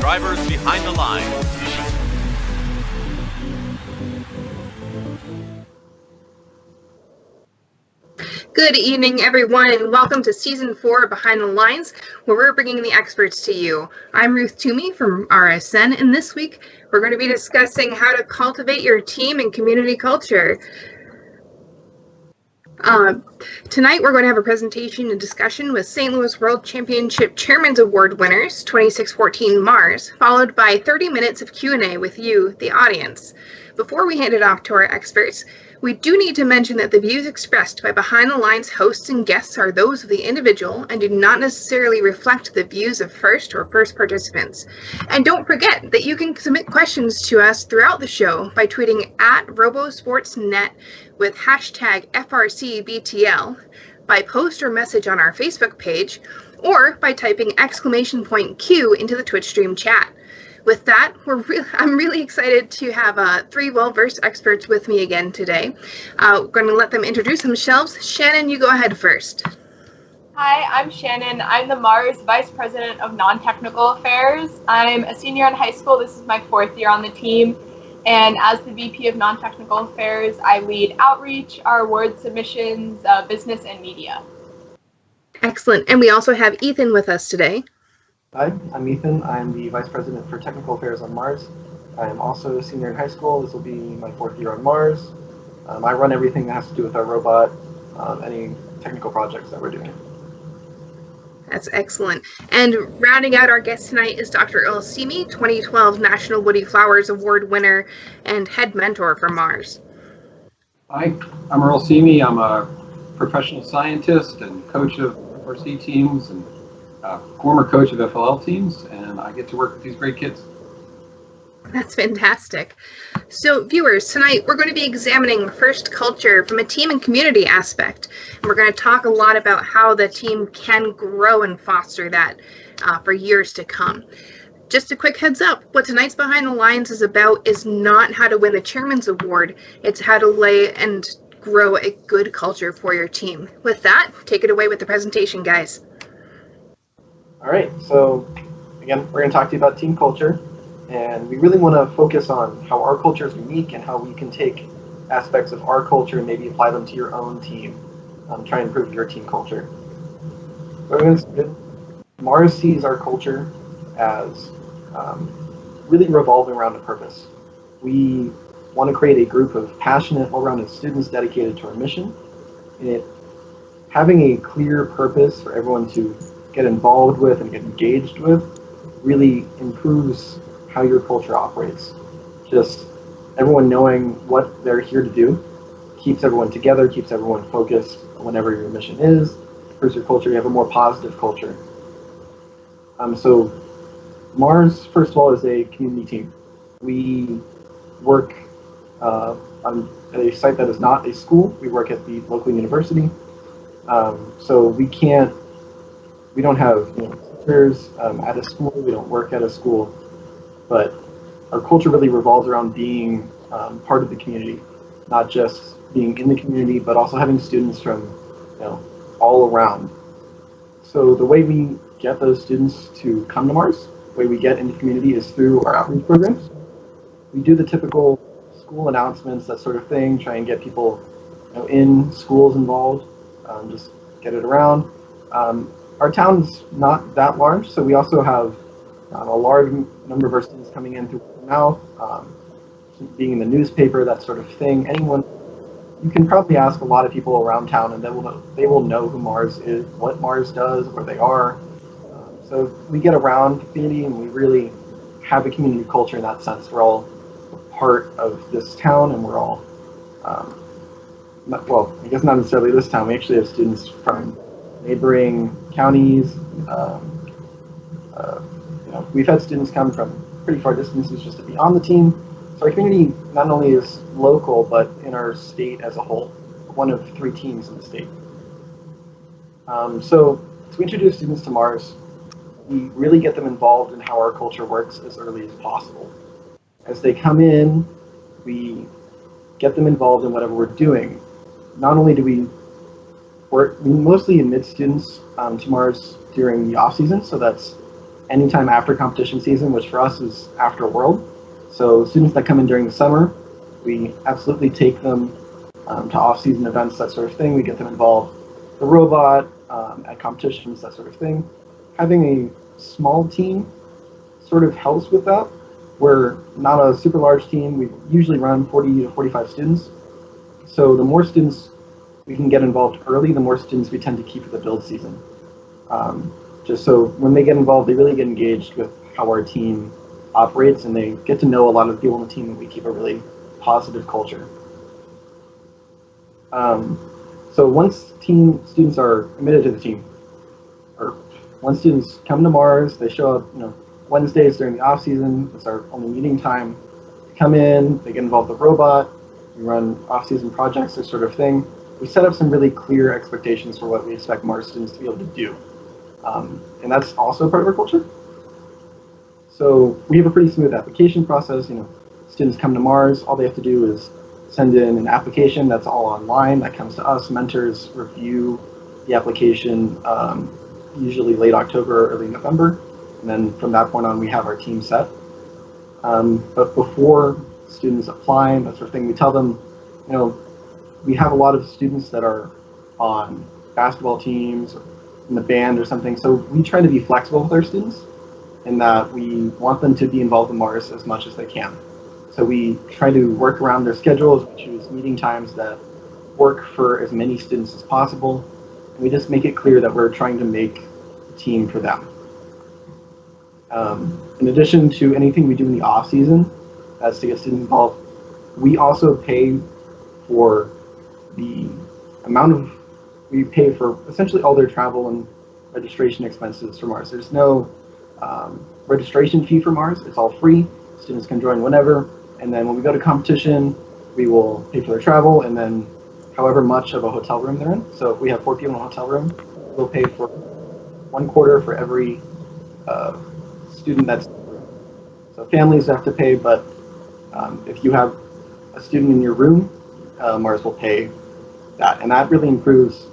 Drivers behind the line. Good evening, everyone, and welcome to Season 4 of Behind the Lines, where we're bringing the experts to you. I'm RUTH TOOMEY from RSN, and this week we're going to be discussing how to cultivate your team and community culture. Tonight we're going to have a presentation and discussion with St. Louis World Championship Chairman's Award winners, 2614 Mars, followed by 30 minutes of Q&A with you, the audience. Before we hand it off to our experts, we do need to mention that the views expressed by Behind the Lines hosts and guests are those of the individual and do not necessarily reflect the views of FIRST or FIRST participants. And don't forget that you can submit questions to us throughout the show by tweeting at RoboSportsNet with hashtag FRC2614, by post or message on our Facebook page, or by typing !Q into the Twitch stream chat. With that, I'm really excited to have three well-versed experts with me again today. We're going to let them introduce themselves. Shannon, you go ahead first. Hi, I'm Shannon. I'm the Mars Vice President of Non-Technical Affairs. I'm a senior in high school. This is my 4th year on the team. And as the VP of Non-Technical Affairs, I lead outreach, our award submissions, business, and media. Excellent. And we also have Ethan with us today. Hi, I'm Ethan. I'm the Vice President for Technical Affairs on Mars. I am also a senior in high school. This will be my 4th year on Mars. I run everything that has to do with our robot, any technical projects that we're doing. That's excellent. And rounding out our guest tonight is Dr. Earl Seamy, 2012 National Woody Flowers Award winner and head mentor for Mars. Hi, I'm Earl Seamy. I'm a professional scientist and coach of FRC teams and former coach of FLL teams, and I get to work with these great kids. That's fantastic. So viewers, tonight we're going to be examining FIRST culture from a team and community aspect. And we're going to talk a lot about how the team can grow and foster that for years to come. Just a quick heads up, what tonight's Behind the Lines is about is not how to win the Chairman's Award, it's how to lay and grow a good culture for your team. With that, take it away with the presentation, guys. All right, so again, we're going to talk to you about team culture, and we really want to focus on how our culture is unique and how we can take aspects of our culture and maybe apply them to your own team, try and improve your team culture. So Mars sees our culture as really revolving around a purpose. We want to create a group of passionate, well-rounded students dedicated to our mission, and having a clear purpose for everyone to get involved with and get engaged with really improves how your culture operates. Just everyone knowing what they're here to do keeps everyone together, keeps everyone focused on whatever your mission is, improves your culture. You have a more positive culture. So Mars, first of all, is a community team. We work on a site that is not a school. We work at the local university. So we don't have teachers at a school, we don't work at a school, but our culture really revolves around being part of the community, not just being in the community, but also having students from all around. So the way we get those students to come to Mars, the way we get into the community is through our outreach programs. We do the typical school announcements, that sort of thing, try and get people in schools involved, just get it around. Our town's not that large, so we also have a large number of our students coming in through word of mouth, being in the newspaper, that sort of thing. You can probably ask a lot of people around town, and they will know who Mars is, what Mars does, where they are. So we get around the community, and we really have a community culture in that sense. We're all part of this town, and we're all, well, I guess not necessarily this town. We actually have students from neighboring counties. We've had students come from pretty far distances just to be on the team. So our community not only is local, but in our state as a whole. We're one of 3 teams in the state. So to introduce students to Mars, we really get them involved in how our culture works as early as possible. as they come in, we get them involved in whatever we're doing. Not only do we mostly admit students to Mars during the off season, so that's anytime after competition season, which for us is after World. So students that come in during the summer, we absolutely take them to off-season events, that sort of thing. We get them involved with the robot, at competitions, that sort of thing. Having a small team sort of helps with that. We're not a super large team. We usually run 40 to 45 students. So the more students we can get involved early, the more students we tend to keep for the build season. Just so when they get involved, they really get engaged with how our team operates, and they get to know a lot of the people on the team, and we keep a really positive culture. So once students are admitted to the team, or once students come to Mars, they show up, Wednesdays during the off season. It's our only meeting time. They come in, they get involved with the robot. We run off-season projects, this sort of thing. We set up some really clear expectations for what we expect Mars students to be able to do. And that's also part of our culture. So we have a pretty smooth application process. Students come to Mars, all they have to do is send in an application that's all online. That comes to us. Mentors review the application usually late October or early November. And then from that point on, we have our team set. But before students apply, that sort of thing, we tell them, we have a lot of students that are on basketball teams or in the band or something. So we try to be flexible with our students in that we want them to be involved in Mars as much as they can. So we try to work around their schedules. We choose meeting times that work for as many students as possible. And we just make it clear that we're trying to make a team for them. In addition to anything we do in the off season, as to get students involved, we also pay for we pay for essentially all their travel and registration expenses for Mars. There's no registration fee for Mars. It's all free. Students can join whenever. And then when we go to competition, we will pay for their travel and then however much of a hotel room they're in. So if we have 4 people in a hotel room, we'll pay for 1/4 for every student that's in the room. So families have to pay, but if you have a student in your room, Mars will pay that. And that really improves,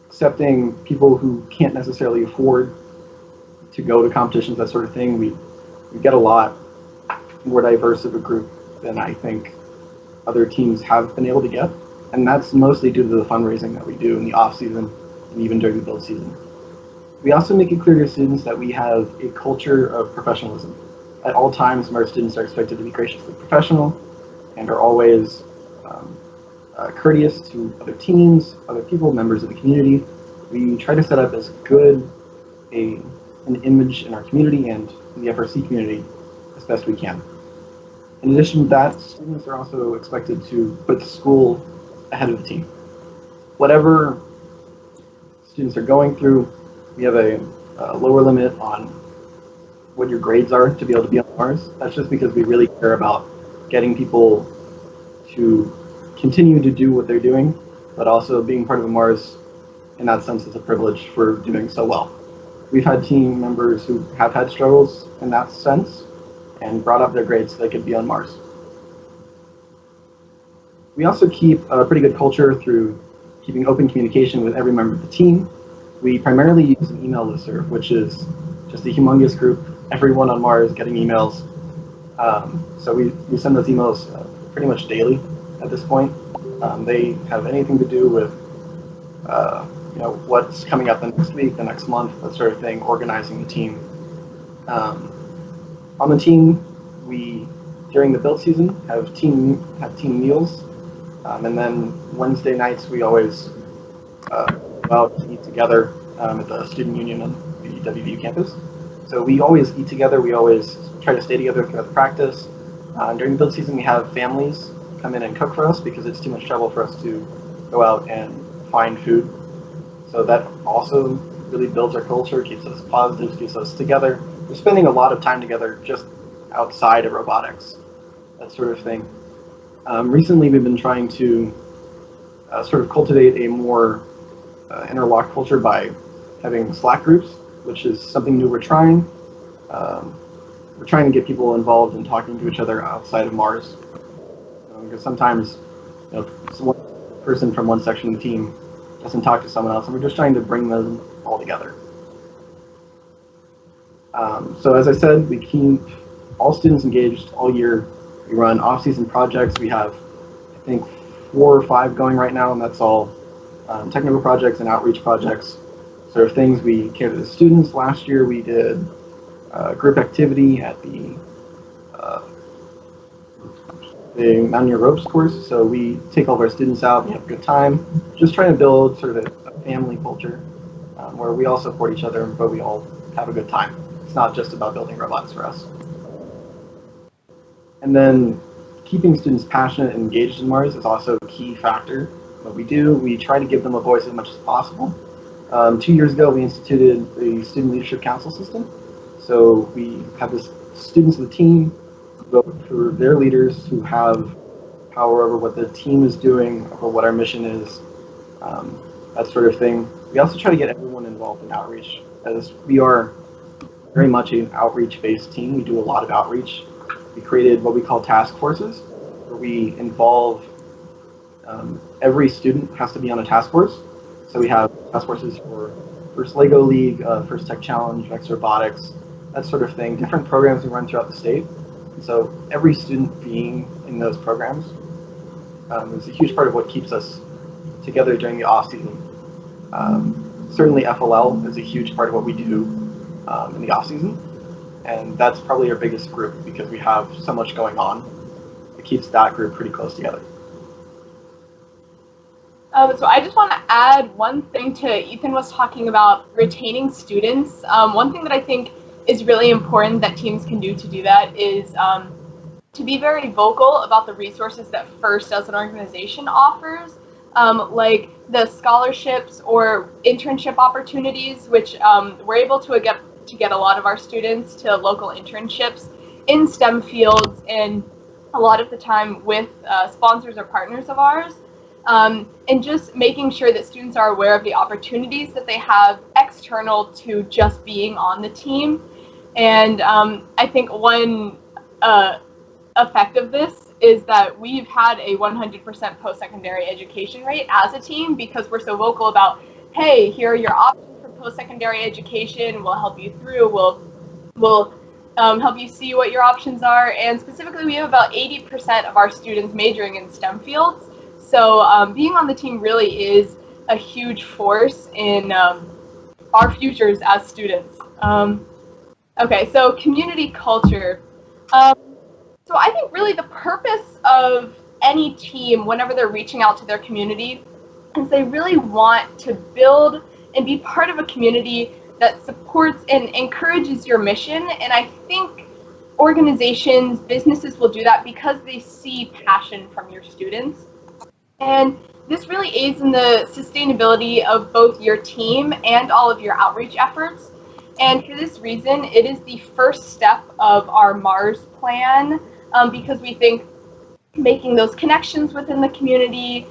accepting people who can't necessarily afford to go to competitions, that sort of thing. We get a lot more diverse of a group than I think other teams have been able to get. And that's mostly due to the fundraising that we do in the off season and even during the build season. We also make it clear to students that we have a culture of professionalism. At all times, Mars students are expected to be graciously professional and are always courteous to other teams, other people, members of the community. We try to set up as good an image in our community and in the FRC community as best we can. In addition to that, students are also expected to put school ahead of the team. Whatever students are going through, we have a lower limit on what your grades are to be able to be on Mars. That's just because we really care about getting people to continue to do what they're doing, but also being part of a Mars in that sense is a privilege for doing so well. We've had team members who have had struggles in that sense and brought up their grades so they could be on Mars. We also keep a pretty good culture through keeping open communication with every member of the team. We primarily use an email listserv, which is just a humongous group, everyone on Mars getting emails. So we send those emails pretty much daily at this point. They have anything to do with what's coming up the next week, the next month, that sort of thing, organizing the team. On the team, we, during the build season, have team meals. And then Wednesday nights, we always go out to eat together at the student union on the WVU campus. So we always eat together. We always try to stay together throughout the practice. During the build season, we have families come in and cook for us because it's too much trouble for us to go out and find food. So that also really builds our culture, keeps us positive, keeps us together. We're spending a lot of time together just outside of robotics, that sort of thing. Recently, we've been trying to sort of cultivate a more interlocked culture by having Slack groups, which is something new we're trying. we're trying to get people involved in talking to each other outside of Mars. Because sometimes, one person from one section of the team doesn't talk to someone else, and we're just trying to bring them all together. So as I said, we keep all students engaged all year. We run off-season projects. We have, I think, 4 or 5 going right now, and that's all technical projects and outreach projects. So things we care to the students. Last year we did a group activity at the Mountaineer Ropes course. So we take all of our students out, we have a good time, just trying to build sort of a family culture where we all support each other, but we all have a good time. It's not just about building robots for us. And then keeping students passionate and engaged in Mars is also a key factor. What we do, we try to give them a voice as much as possible. 2 years ago, we instituted the Student Leadership Council system. So we have the students of the team vote for their leaders who have power over what the team is doing, over what our mission is, that sort of thing. We also try to get everyone involved in outreach, as we are very much an outreach-based team. We do a lot of outreach. We created what we call task forces, where we involve every student has to be on a task force. So we have task forces for First Lego League, First Tech Challenge, Vex Robotics, that sort of thing, different programs we run throughout the state. And so every student being in those programs is a huge part of what keeps us together during the off season. Certainly FLL is a huge part of what we do in the off season. And that's probably our biggest group because we have so much going on. It keeps that group pretty close together. So I just want to add one thing to Ethan was talking about retaining students. One thing that I think is really important that teams can do to that is to be very vocal about the resources that FIRST as an organization offers, like the scholarships or internship opportunities, which we're able to get a lot of our students to local internships in STEM fields, and a lot of the time with sponsors or partners of ours. And just making sure that students are aware of the opportunities that they have external to just being on the team. And I think one effect of this is that we've had a 100% post-secondary education rate as a team because we're so vocal about, hey, here are your options for post-secondary education, we'll help you through, we'll help you see what your options are. And specifically, we have about 80% of our students majoring in STEM fields. So being on the team really is a huge force in our futures as students. Okay, so community culture. So I think really the purpose of any team, whenever they're reaching out to their community, is they really want to build and be part of a community that supports and encourages your mission. And I think organizations, businesses will do that because they see passion from your students. And this really aids in the sustainability of both your team and all of your outreach efforts. And for this reason, it is the first step of our Mars plan because we think making those connections within the community,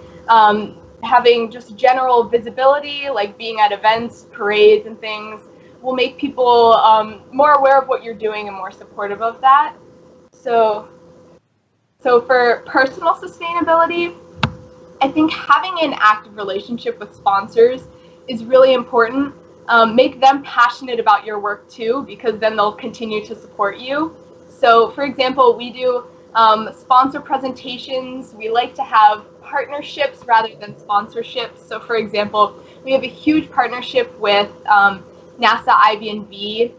having just general visibility, like being at events, parades, and things, will make people more aware of what you're doing and more supportive of that. So for personal sustainability, I think having an active relationship with sponsors is really important. Make them passionate about your work too, because then they'll continue to support you. So for example, we do sponsor presentations. We like to have partnerships rather than sponsorships. So for example, we have a huge partnership with NASA IB&V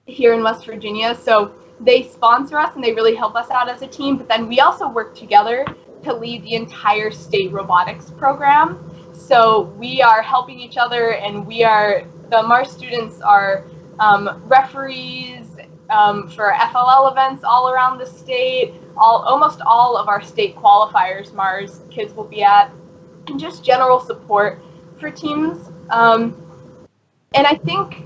here in West Virginia. So they sponsor us and they really help us out as a team, but then we also work together to lead the entire state robotics program. So we are helping each other, and the Mars students are referees for FLL events all around the state. Almost all of our state qualifiers Mars kids will be at, and just general support for teams. And I think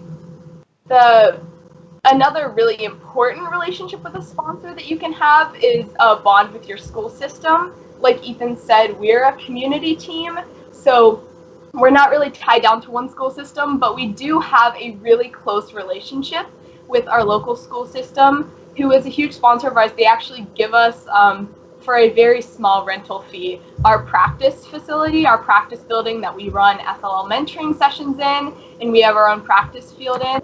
another really important relationship with a sponsor that you can have is a bond with your school system. Like Ethan said, we're a community team, so we're not really tied down to one school system, but we do have a really close relationship with our local school system. who is a huge sponsor of ours, they actually give us, for a very small rental fee, our practice facility, our practice building that we run FLL mentoring sessions in, and we have our own practice field in.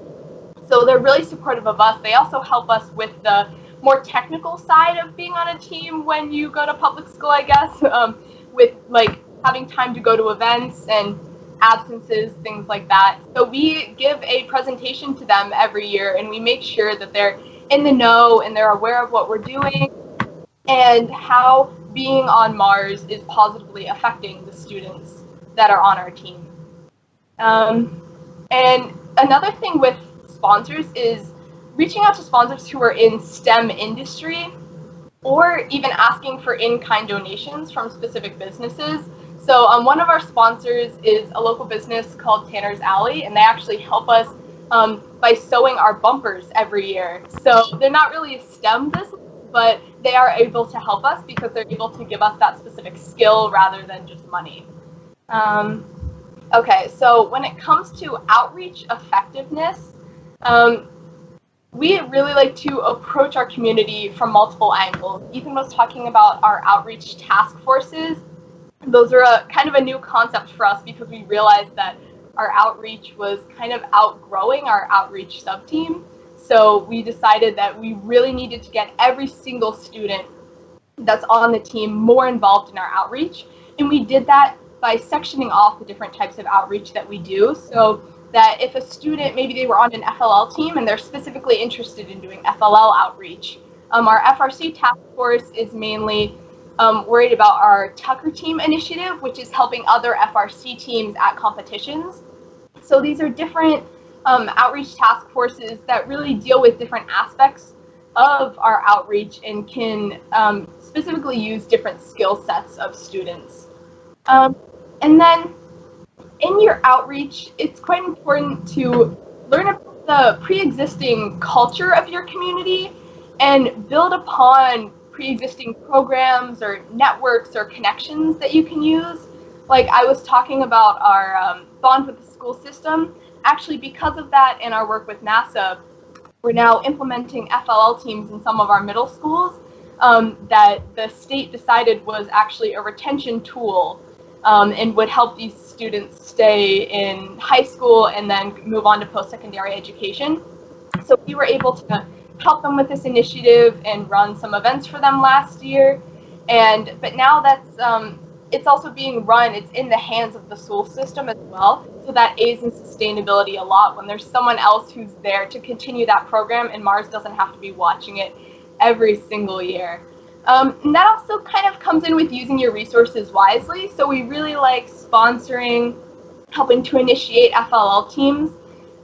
So they're really supportive of us. They also help us with the more technical side of being on a team when you go to public school, I guess, with like having time to go to events and absences, things like that. So we give a presentation to them every year, and we make sure that they're in the know and they're aware of what we're doing and how being on Mars is positively affecting the students that are on our team. And another thing with sponsors is reaching out to sponsors who are in STEM industry, or even asking for in-kind donations from specific businesses. So one of our sponsors is a local business called Tanner's Alley, and they actually help us by sewing our bumpers every year. So they're not really a STEM business, but they are able to help us because they're able to give us that specific skill rather than just money. Okay, so when it comes to outreach effectiveness, we really like to approach our community from multiple angles. Ethan was talking about our outreach task forces. Those are kind of a new concept for us because we realized that our outreach was kind of outgrowing our outreach sub-team. So we decided that we really needed to get every single student that's on the team more involved in our outreach. And we did that by sectioning off the different types of outreach that we do. So that if a student, maybe they were on an FLL team and they're specifically interested in doing FLL outreach, our FRC task force is mainly worried about our Tucker team initiative, which is helping other FRC teams at competitions. So these are different outreach task forces that really deal with different aspects of our outreach and can specifically use different skill sets of students. And then in your outreach, it's quite important to learn about the pre-existing culture of your community and build upon pre-existing programs or networks or connections that you can use. Like I was talking about our bond with the school system. Actually, because of that and our work with NASA, we're now implementing FLL teams in some of our middle schools that the state decided was actually a retention tool and would help these students stay in high school and then move on to post-secondary education. So we were able to help them with this initiative and run some events for them last year. But now that's it's also being run, it's in the hands of the school system as well. So that aids in sustainability a lot when there's someone else who's there to continue that program and Mars doesn't have to be watching it every single year. And that also kind of comes in with using your resources wisely. So we really like sponsoring, helping to initiate FLL teams.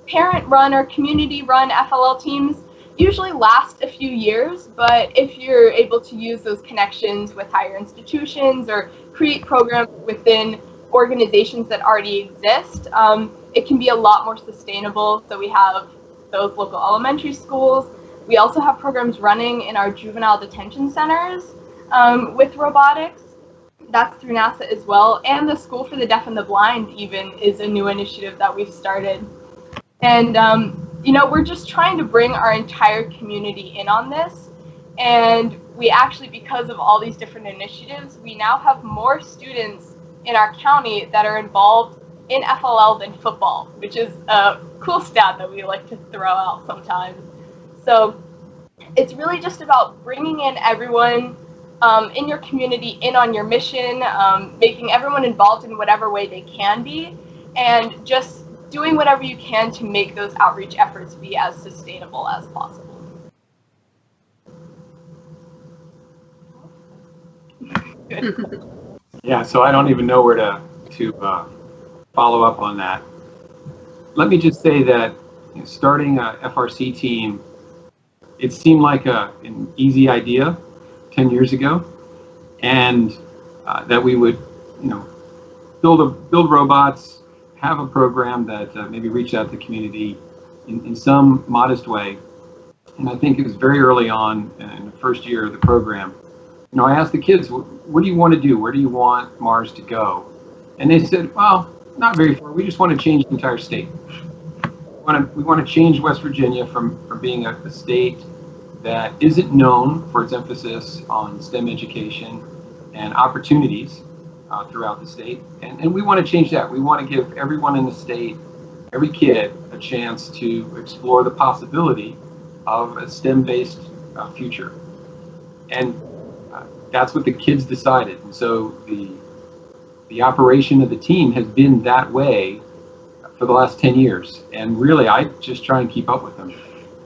Parent-run or community-run FLL teams usually last a few years, but if you're able to use those connections with higher institutions or create programs within organizations that already exist, it can be a lot more sustainable. So we have those local elementary schools. We also have programs running in our juvenile detention centers with robotics. That's through NASA as well. And the School for the Deaf and the Blind even is a new initiative that we've started. And, you know, we're just trying to bring our entire community in on this. And we actually, because of all these different initiatives, we now have more students in our county that are involved in FLL than football, which is a cool stat that we like to throw out sometimes. So it's really just about bringing in everyone in your community in on your mission, making everyone involved in whatever way they can be, and just doing whatever you can to make those outreach efforts be as sustainable as possible. Yeah, so I don't even know where to follow up on that. Let me just say that starting a FRC team, it seemed like an easy idea 10 years ago, and that we would, you know, build robots, have a program that maybe reach out to the community in some modest way. And I think it was very early on in the first year of the program. You know, I asked the kids, what do you want to do? Where do you want Mars to go? And they said, well, not very far. We just want to change the entire state. We want to change West Virginia from being a state that isn't known for its emphasis on STEM education and opportunities throughout the state. And we want to change that. We want to give everyone in the state, every kid, a chance to explore the possibility of a STEM-based future. And that's what the kids decided. And so the operation of the team has been that way for the last 10 years. And really, I just try and keep up with them.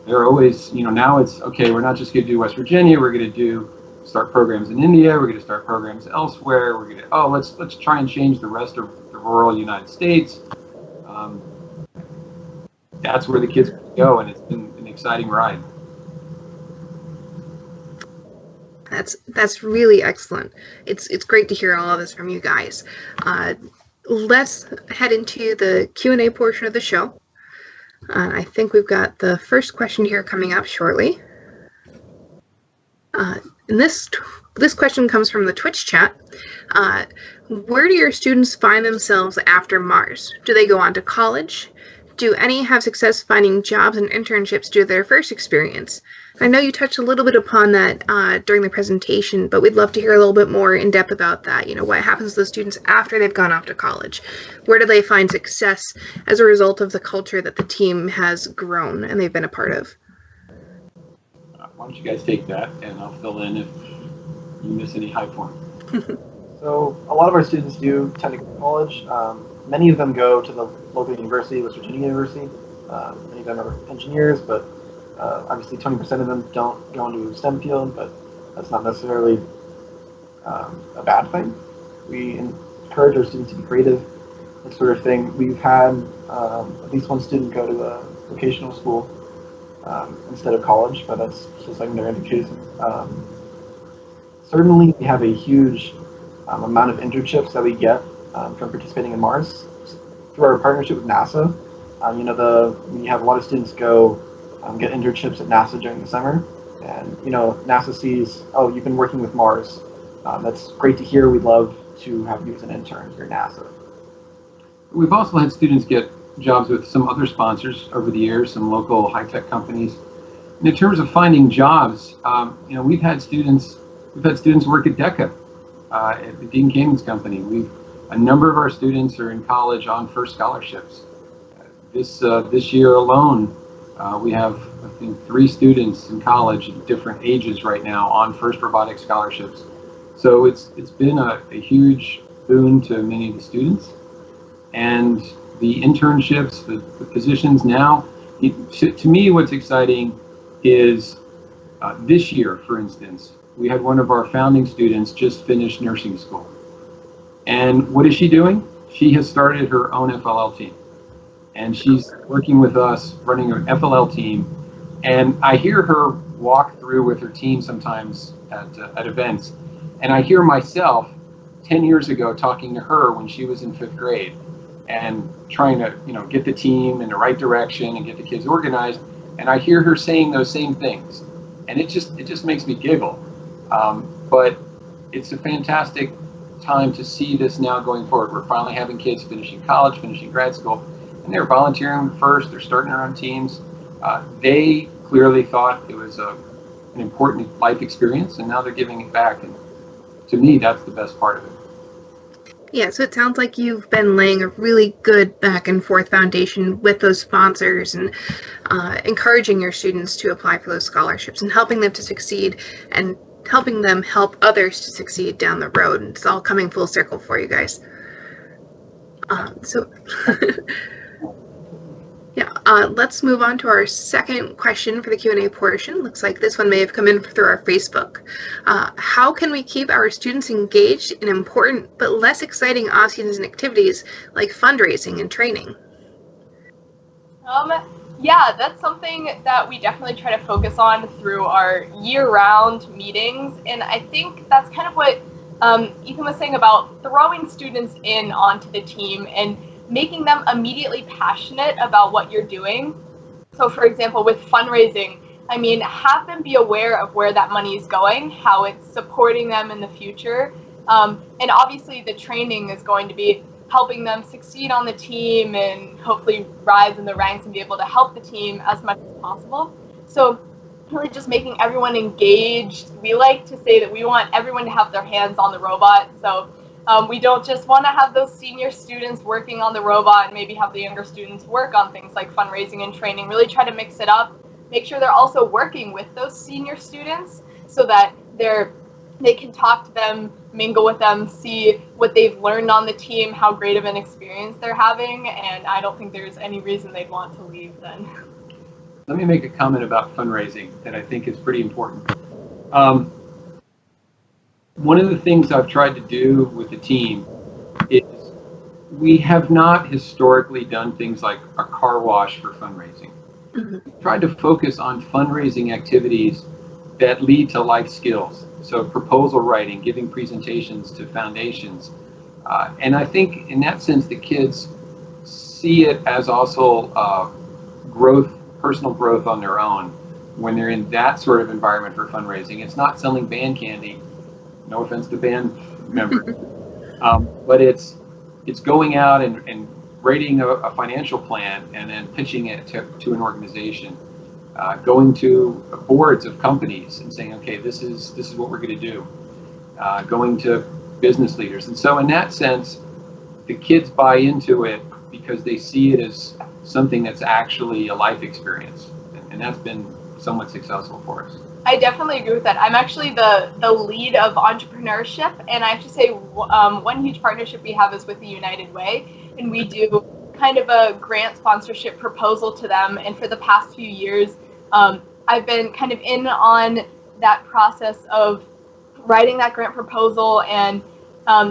They're always, now it's, okay, we're not just going to do West Virginia, we're going to start programs in India, we're going to start programs elsewhere, we're going to, let's try and change the rest of the rural United States. That's where the kids go, and it's been an exciting ride. That's really excellent. It's great to hear all of this from you guys. Let's head into the Q&A portion of the show. I think we've got the first question here coming up shortly. And this question comes from the Twitch chat. Where do your students find themselves after Mars? Do they go on to college? Do any have success finding jobs and internships due to their first experience? I know you touched a little bit upon that during the presentation, but we'd love to hear a little bit more in depth about that. What happens to the students after they've gone off to college? Where do they find success as a result of the culture that the team has grown and they've been a part of? Why don't you guys take that, and I'll fill in if you miss any high point. So a lot of our students do tend to go to college. Many of them go to the local university, West Virginia University. Many of them are engineers, but obviously 20% of them don't go into a STEM field, but that's not necessarily a bad thing. We encourage our students to be creative, that sort of thing. We've had at least one student go to a vocational school instead of college, but that's still secondary education. Certainly, we have a huge amount of internships that we get from participating in Mars through our partnership with NASA. We have a lot of students go get internships at NASA during the summer, and NASA sees, oh, you've been working with Mars. That's great to hear. We'd love to have you as an intern for NASA. We've also had students get jobs with some other sponsors over the years, some local high-tech companies. And in terms of finding jobs, we've had students work at DECA, at the Dean Kamen's company. A number of our students are in college on FIRST scholarships. This year alone, we have, I think, 3 students in college at different ages right now on FIRST robotics scholarships. So it's been a huge boon to many of the students. And the internships, the positions now, to me, what's exciting is this year, for instance, we had one of our founding students just finish nursing school. And what is she doing? She has started her own FLL team. And she's working with us, running an FLL team. And I hear her walk through with her team sometimes at events. And I hear myself 10 years ago talking to her when she was in 5th grade and trying to get the team in the right direction and get the kids organized. And I hear her saying those same things. And it just makes me giggle. But it's a fantastic time to see this now going forward. We're finally having kids finishing college, finishing grad school, and they're volunteering first. They're starting their own teams. They clearly thought it was an important life experience, and now they're giving it back. And to me, that's the best part of it. Yeah, so it sounds like you've been laying a really good back and forth foundation with those sponsors and encouraging your students to apply for those scholarships and helping them to succeed and helping them help others to succeed down the road. It's all coming full circle for you guys. Let's move on to our second question for the Q&A portion. Looks like this one may have come in through our Facebook. How can we keep our students engaged in important but less exciting off-season activities like fundraising and training? Yeah, that's something that we definitely try to focus on through our year-round meetings. And I think that's kind of what Ethan was saying about throwing students in onto the team and making them immediately passionate about what you're doing. So for example, with fundraising, have them be aware of where that money is going, how it's supporting them in the future. And obviously the training is going to be helping them succeed on the team and hopefully rise in the ranks and be able to help the team as much as possible. So really just making everyone engaged. We like to say that we want everyone to have their hands on the robot. So we don't just want to have those senior students working on the robot and maybe have the younger students work on things like fundraising and training. Really try to mix it up, make sure they're also working with those senior students so that they can talk to them, mingle with them, see what they've learned on the team, how great of an experience they're having, and I don't think there's any reason they'd want to leave then. Let me make a comment about fundraising that I think is pretty important. One of the things I've tried to do with the team is we have not historically done things like a car wash for fundraising. We've tried to focus on fundraising activities that lead to life skills. So proposal writing, giving presentations to foundations. And I think in that sense, the kids see it as also growth, personal growth on their own when they're in that sort of environment for fundraising. It's not selling band candy, no offense to band members, but it's going out and writing a financial plan and then pitching it to an organization. Going to boards of companies and saying, okay, this is what we're going to do. Going to business leaders. And so in that sense, the kids buy into it because they see it as something that's actually a life experience. And that's been somewhat successful for us. I definitely agree with that. I'm actually the lead of entrepreneurship, and I have to say one huge partnership we have is with the United Way, and we do kind of a grant sponsorship proposal to them. And for the past few years, I've been kind of in on that process of writing that grant proposal, and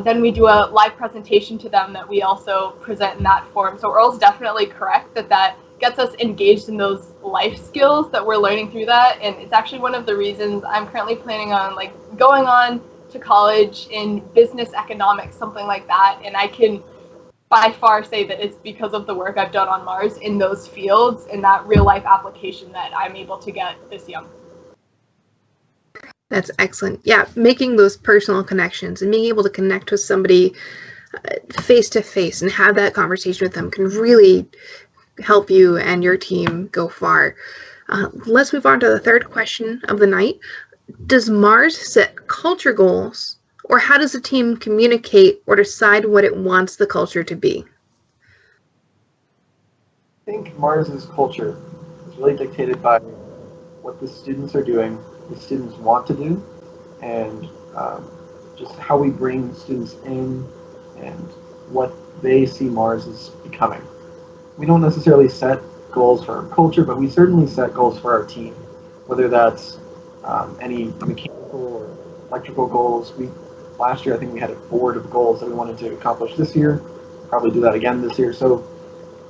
then we do a live presentation to them that we also present in that form. So Earl's definitely correct that gets us engaged in those life skills that we're learning through that. And it's actually one of the reasons I'm currently planning on going on to college in business economics, something like that. And I can by far say that it's because of the work I've done on Mars in those fields and that real life application that I'm able to get this young. That's excellent. Yeah, making those personal connections and being able to connect with somebody face to face and have that conversation with them can really help you and your team go far. Let's move on to the third question of the night. Does Mars set culture goals, or how does the team communicate or decide what it wants the culture to be? I think Mars's culture is really dictated by what the students are doing, the students want to do, and just how we bring students in and what they see Mars as becoming. We don't necessarily set goals for our culture, but we certainly set goals for our team, whether that's any mechanical or electrical goals. Last year, I think we had a board of goals that we wanted to accomplish this year. Probably do that again this year. So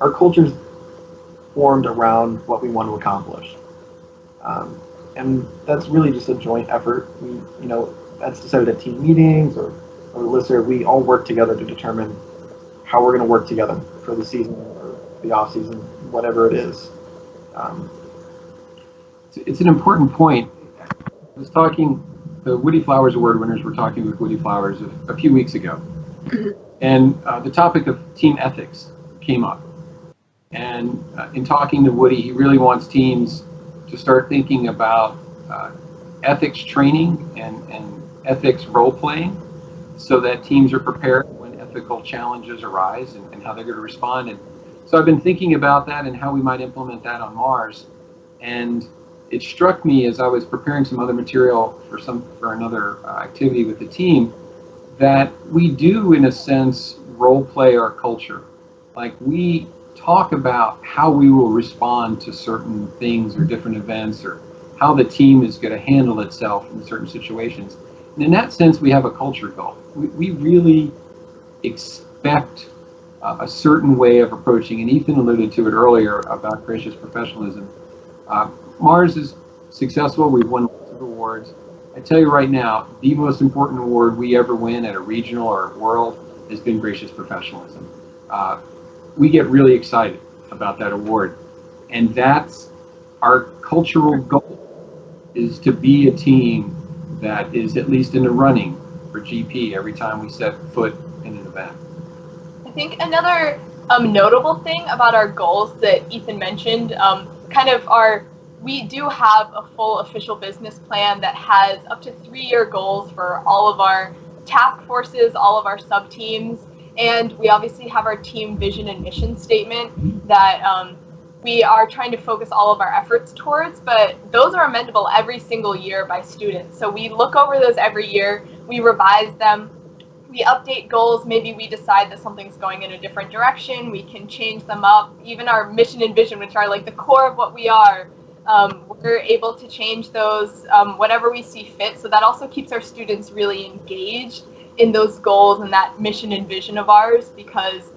our culture's formed around what we want to accomplish. And that's really just a joint effort. That's decided at team meetings or listserv. We all work together to determine how we're going to work together for the season or the off season, whatever it is. It's an important point. I was talking, the Woody Flowers Award winners were talking with Woody Flowers a few weeks ago. And the topic of team ethics came up. And in talking to Woody, he really wants teams to start thinking about ethics training and ethics role-playing so that teams are prepared when ethical challenges arise and how they're going to respond. And so I've been thinking about that and how we might implement that on Mars. And it struck me as I was preparing some other material for another activity with the team that we do, in a sense, role-play our culture. Like, we talk about how we will respond to certain things or different events, or how the team is going to handle itself in certain situations. And in that sense, we have a culture goal. We really expect a certain way of approaching, and Ethan alluded to it earlier about gracious professionalism. Mars is successful. We've won lots of awards. I tell you right now, the most important award we ever win at a regional or world has been gracious professionalism. We get really excited about that award, and that's our cultural goal, is to be a team that is at least in the running for GP every time we set foot in an event. I think another notable thing about our goals that Ethan mentioned, kind of our we do have a full official business plan that has up to 3-year goals for all of our task forces, all of our sub-teams, and we obviously have our team vision and mission statement that we are trying to focus all of our efforts towards, but those are amendable every single year by students. So we look over those every year, we revise them, we update goals, maybe we decide that something's going in a different direction, we can change them up. Even our mission and vision, which are like the core of what we are, we're able to change those whenever we see fit. So that also keeps our students really engaged in those goals and that mission and vision of ours, because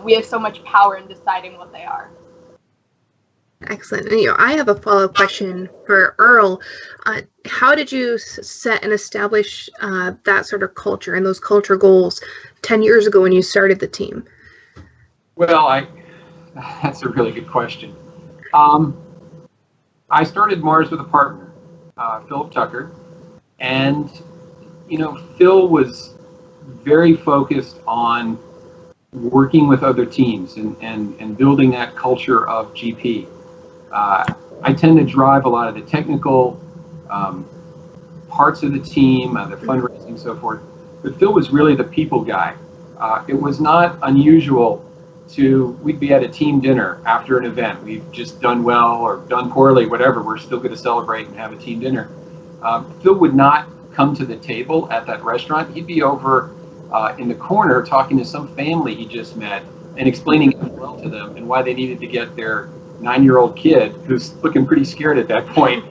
we have so much power in deciding what they are. Excellent. And, I have a follow-up question for Earl. How did you set and establish that sort of culture and those culture goals 10 years ago when you started the team? Well, that's a really good question. I started Mars with a partner, Philip Tucker, and Phil was very focused on working with other teams and building that culture of GP. I tend to drive a lot of the technical parts of the team, the fundraising, so forth. But Phil was really the people guy. It was not unusual we'd be at a team dinner after an event. We've just done well or done poorly, whatever. We're still going to celebrate and have a team dinner. Phil would not come to the table at that restaurant. He'd be over in the corner talking to some family he just met and explaining well to them and why they needed to get their 9-year-old kid, who's looking pretty scared at that point.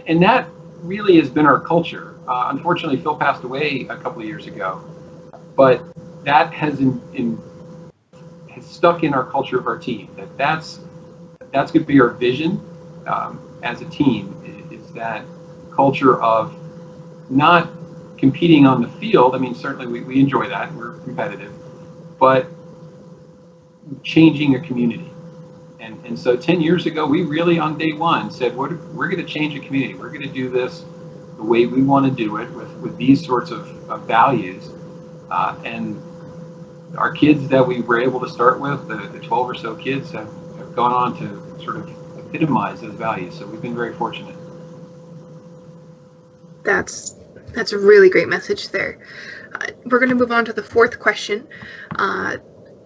and that really has been our culture. Unfortunately, Phil passed away a couple of years ago, but that has stuck in our culture of our team. That's going to be our vision as a team, is that culture of not competing on the field. I mean, certainly we enjoy that, we're competitive, but changing a community. And so 10 years ago, we really on day one said, we're going to change a community. We're going to do this the way we want to do it with these sorts of values. And our kids that we were able to start with, the 12 or so kids, have gone on to sort of epitomize those values. So we've been very fortunate. That's a really great message there. We're going to move on to the fourth question.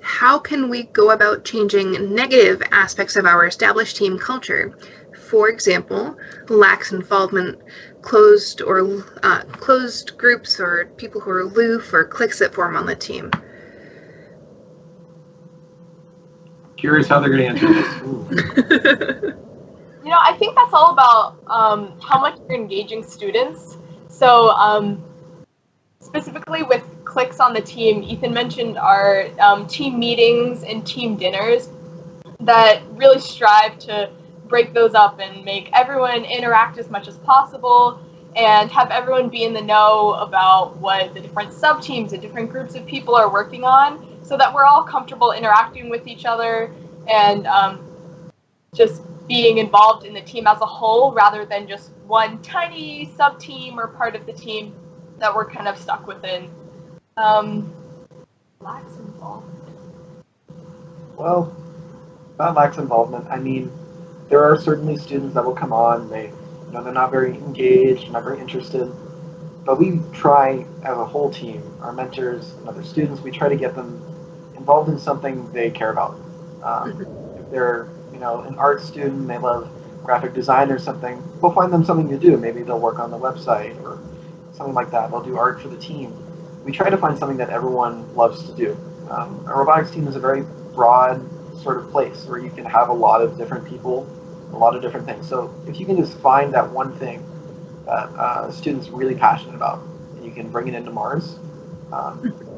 How can we go about changing negative aspects of our established team culture? For example, lax involvement, closed groups, or people who are aloof, or cliques that form on the team. Curious how they're going to answer this. I think that's all about how much you're engaging students. So specifically with cliques on the team, Ethan mentioned our team meetings and team dinners that really strive to break those up and make everyone interact as much as possible and have everyone be in the know about what the different sub-teams and different groups of people are working on, so that we're all comfortable interacting with each other and just being involved in the team as a whole, rather than just one tiny sub-team or part of the team that we're kind of stuck within. Lax involvement. Well, about lax involvement, I mean, there are certainly students that will come on, they're not very engaged, not very interested, but we try as a whole team, our mentors and other students, we try to get them involved in something they care about. If they're, an art student, they love graphic design or something, we'll find them something to do. Maybe they'll work on the website or something like that. They'll do art for the team. We try to find something that everyone loves to do. Our robotics team is a very broad sort of place where you can have a lot of different people, a lot of different things. So if you can just find that one thing that a student's really passionate about, and you can bring it into Mars,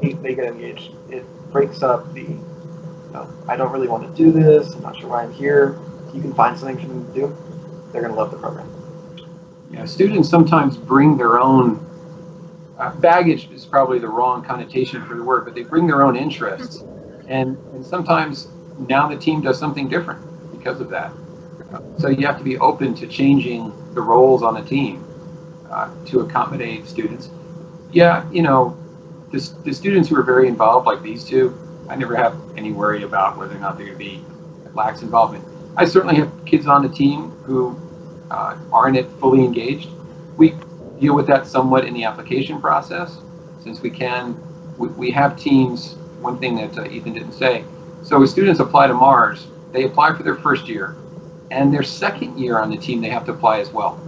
they get engaged. It breaks up the, I don't really want to do this, I'm not sure why I'm here. If you can find something for them to do, they're going to love the program. Yeah, students sometimes bring their own baggage is probably the wrong connotation for the word, but they bring their own interests, and sometimes now the team does something different because of that. So you have to be open to changing the roles on a team to accommodate students. Yeah, the students who are very involved, like these two, I never have any worry about whether or not they're going to be lax involvement. I certainly have kids on the team who aren't fully engaged. We deal with that somewhat in the application process, since we have teams. One thing that Ethan didn't say, so when students apply to Mars, they apply for their first year, and their second year on the team they have to apply as well.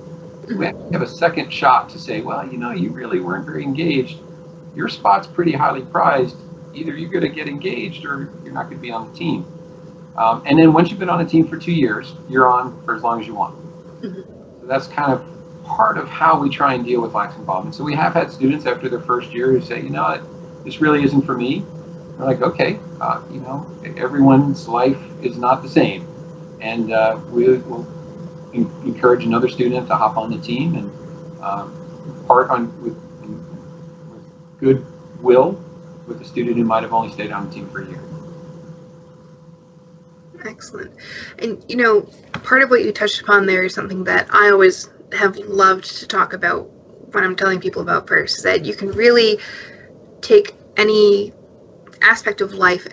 So we have a second shot to say, well, you really weren't very engaged. Your spot's pretty highly prized. Either you're going to get engaged or you're not going to be on the team. And then once you've been on the team for 2 years, you're on for as long as you want. So that's kind of part of how we try and deal with lax involvement. So we have had students after their first year who say, this really isn't for me. We're like, okay, everyone's life is not the same. And we will encourage another student to hop on the team and with goodwill with a student who might have only stayed on the team for a year. Excellent. And part of what you touched upon there is something that I always have loved to talk about when I'm telling people about FIRST, that you can really take any aspect of life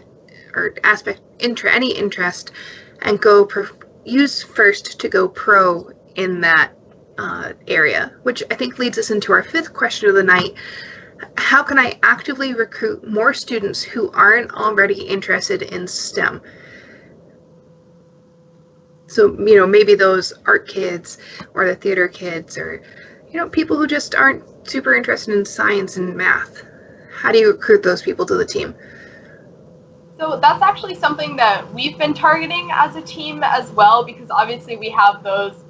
or any interest and go use FIRST to go pro in that area, which I think leads us into our 5th question of the night. How can I actively recruit more students who aren't already interested in STEM? So, maybe those art kids or the theater kids or, people who just aren't super interested in science and math. How do you recruit those people to the team? So that's actually something that we've been targeting as a team as well, because obviously we have those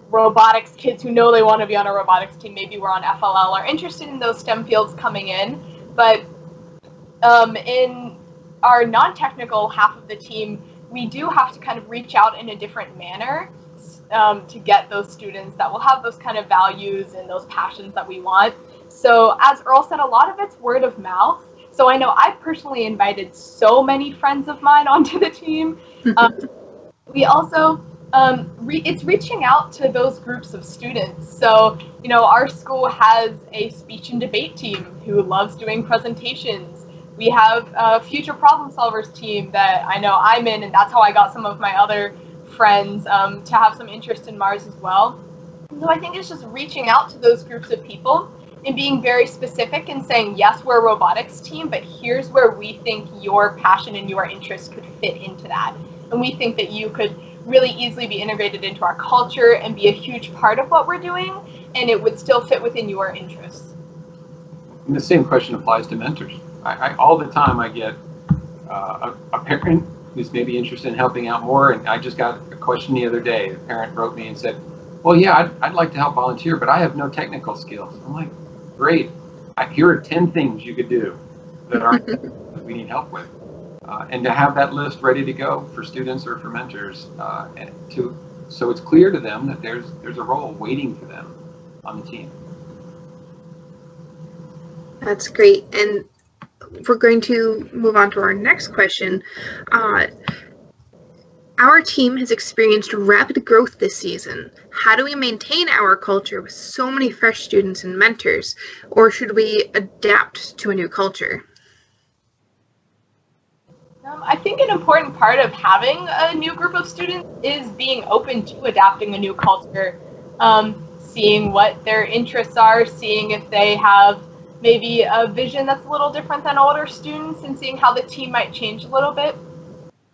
robotics kids who know they want to be on a robotics team. Maybe we're on FLL, are interested in those STEM fields coming in. But in our non-technical half of the team, we do have to kind of reach out in a different manner to get those students that will have those kind of values and those passions that we want. So as Earl said, a lot of it's word of mouth. So I know I personally invited so many friends of mine onto the team. We also, it's reaching out to those groups of students. So, our school has a speech and debate team who loves doing presentations. We have a future problem solvers team that I know I'm in, and that's how I got some of my other friends to have some interest in Mars as well. So I think it's just reaching out to those groups of people and being very specific and saying, yes, we're a robotics team, but here's where we think your passion and your interest could fit into that. And we think that you could really easily be integrated into our culture and be a huge part of what we're doing, and it would still fit within your interests. And the same question applies to mentors. I all the time I get a parent who's maybe interested in helping out more, and I just got a question the other day. The parent wrote me and said, well, yeah, I'd like to help volunteer, but I have no technical skills. I'm like, great. Here are 10 things you could do that aren't that we need help with. And to have that list ready to go for students or for mentors, so it's clear to them that there's a role waiting for them on the team. That's great. And we're going to move on to our next question. Our team has experienced rapid growth this season. How do we maintain our culture with so many fresh students and mentors, or should we adapt to a new culture? I think an important part of having a new group of students is being open to adapting a new culture, seeing what their interests are, seeing if they have maybe a vision that's a little different than older students, and seeing how the team might change a little bit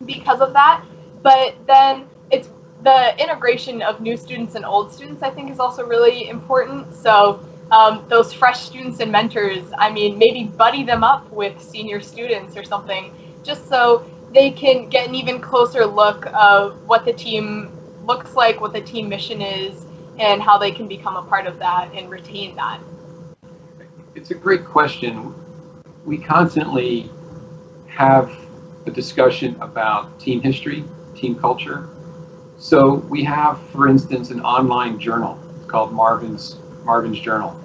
because of that. But then it's the integration of new students and old students, I think, is also really important. So those fresh students and mentors, I mean, maybe buddy them up with senior students or something, just so they can get an even closer look of what the team looks like, what the team mission is, and how they can become a part of that and retain that. It's a great question. We constantly have a discussion about team history, team culture. So we have, for instance, an online journal called Marvin's Journal.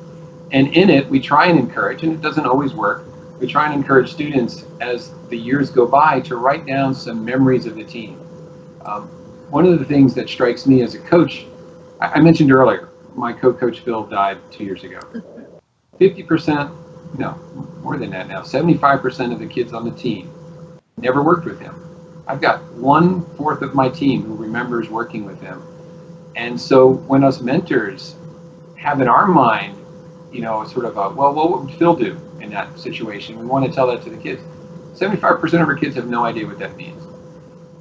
And in it, we try and encourage, and it doesn't always work, we try and encourage students as the years go by to write down some memories of the team. One of the things that strikes me as a coach, I mentioned earlier, my co-coach Bill died 2 years ago. 50%, no, more than that now, 75% of the kids on the team never worked with him. I've got 1/4 of my team who remembers working with him. And so when us mentors have in our mind, sort of well, what would Phil do in that situation? We want to tell that to the kids. 75% of our kids have no idea what that means.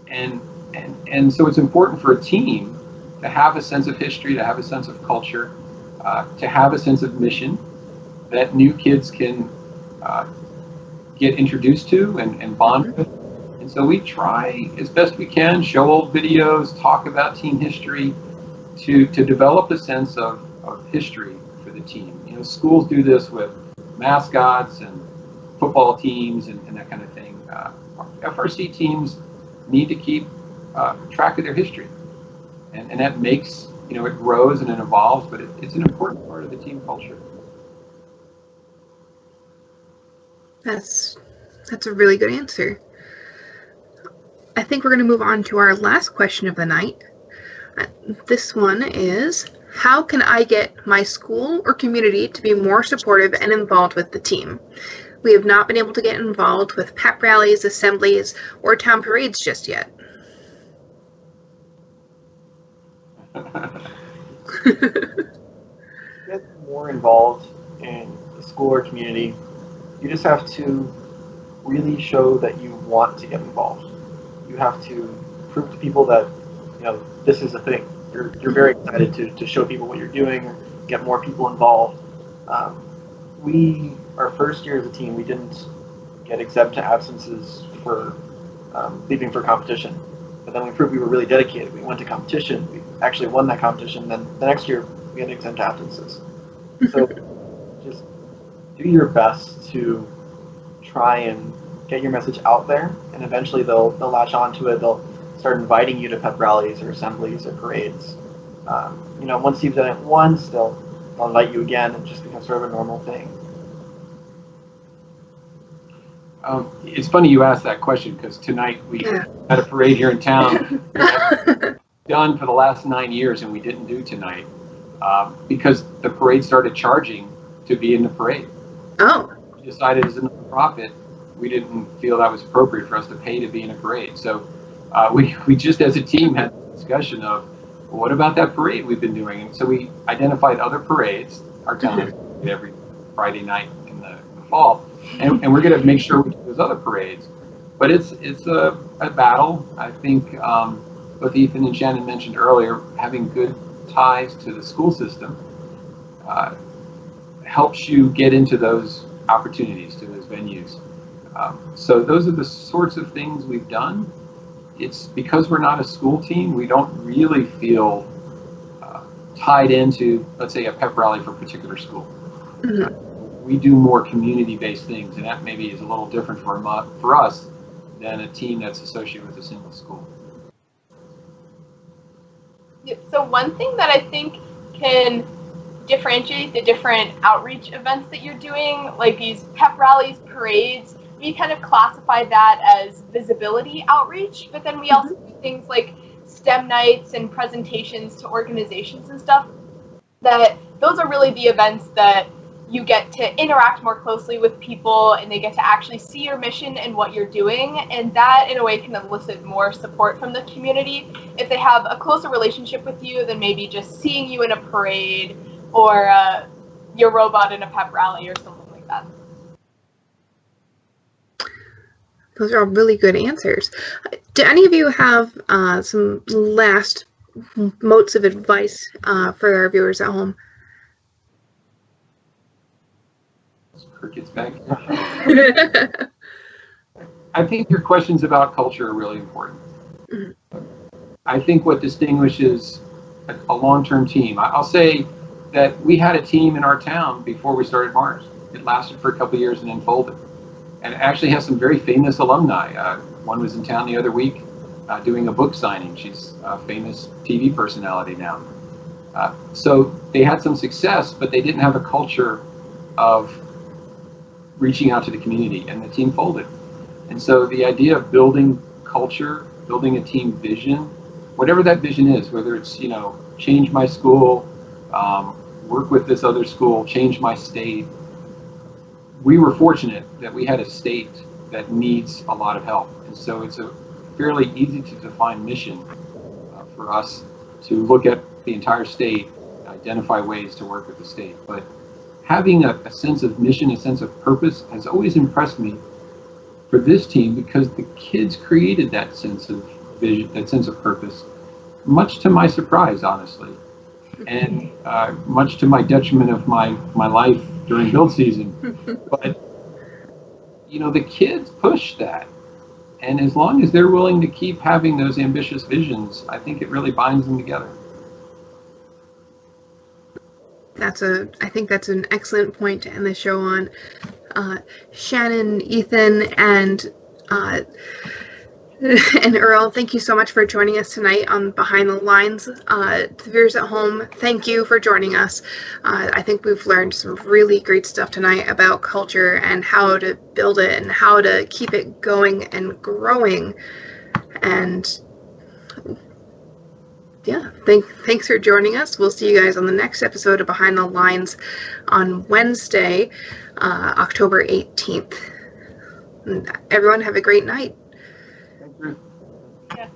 And so it's important for a team to have a sense of history, to have a sense of culture, to have a sense of mission that new kids can get introduced to and bond with. And so we try as best we can, show old videos, talk about team history, to develop a sense of history for the team. Schools do this with mascots and football teams and that kind of thing. FRC teams need to keep track of their history. And that makes, it grows and it evolves, but it's an important part of the team culture. That's a really good answer. I think we're going to move on to our last question of the night. This one is, how can I get my school or community to be more supportive and involved with the team? We have not been able to get involved with pep rallies, assemblies, or town parades just yet. Get more involved in the school or community. You just have to really show that you want to get involved. You have to prove to people that this is a thing. You're very excited to show people what you're doing, get more people involved. Our first year as a team, we didn't get exempt to absences for leaving for competition. But then we proved we were really dedicated. We went to competition. We actually won that competition. Then the next year, we had exempt absences. So just do your best to try and get your message out there, and eventually they'll latch onto it. They'll start inviting you to pep rallies or assemblies or parades. Once you've done it once, they'll invite you again. It just becomes sort of a normal thing. It's funny you asked that question, because tonight we had a parade here in town. Done for the last 9 years, and we didn't do tonight because the parade started charging to be in the parade. Oh. We decided as a nonprofit, we didn't feel that was appropriate for us to pay to be in a parade. So we just as a team had a discussion of, well, what about that parade we've been doing? And so we identified other parades. Our town has every Friday night in the fall, and we're going to make sure we do those other parades. But it's a battle. I think both Ethan and Shannon mentioned earlier, having good ties to the school system helps you get into those opportunities, to those venues. So those are the sorts of things we've done. It's because we're not a school team, we don't really feel tied into, let's say, a pep rally for a particular school. Mm-hmm. We do more community-based things, and that maybe is a little different for us than a team that's associated with a single school. So one thing that I think can differentiate the different outreach events that you're doing, like these pep rallies, parades, we kind of classify that as visibility outreach, but then we also do things like STEM nights and presentations to organizations and stuff. That those are really the events that you get to interact more closely with people, and they get to actually see your mission and what you're doing, and that in a way can elicit more support from the community if they have a closer relationship with you than maybe just seeing you in a parade or your robot in a pep rally or something like that. Those are all really good answers. Do any of you have some last motes of advice for our viewers at home? Crickets back. I think your questions about culture are really important. Mm-hmm. I think what distinguishes a long-term team, I'll say that we had a team in our town before we started Mars. It lasted for a couple of years and then folded. And it actually has some very famous alumni. One was in town the other week doing a book signing. She's a famous TV personality now. So they had some success, but they didn't have a culture of reaching out to the community, and the team folded. And so the idea of building culture, building a team vision, whatever that vision is, whether it's, change my school, work with this other school, change my state. We were fortunate that we had a state that needs a lot of help. And so it's fairly easy to define mission for us to look at the entire state, identify ways to work with the state. But having a sense of mission, a sense of purpose has always impressed me for this team, because the kids created that sense of vision, that sense of purpose, much to my surprise, honestly, and much to my detriment of my life during build season. But you know, the kids push that, and as long as they're willing to keep having those ambitious visions, I think it really binds them together. I think that's an excellent point to end the show on. Shannon, Ethan, and Earl, thank you so much for joining us tonight on Behind the Lines. To the viewers at home, thank you for joining us. I think we've learned some really great stuff tonight about culture and how to build it and how to keep it going and growing. And yeah, thanks for joining us. We'll see you guys on the next episode of Behind the Lines on Wednesday, October 18th. And everyone have a great night. Thank you. Yeah.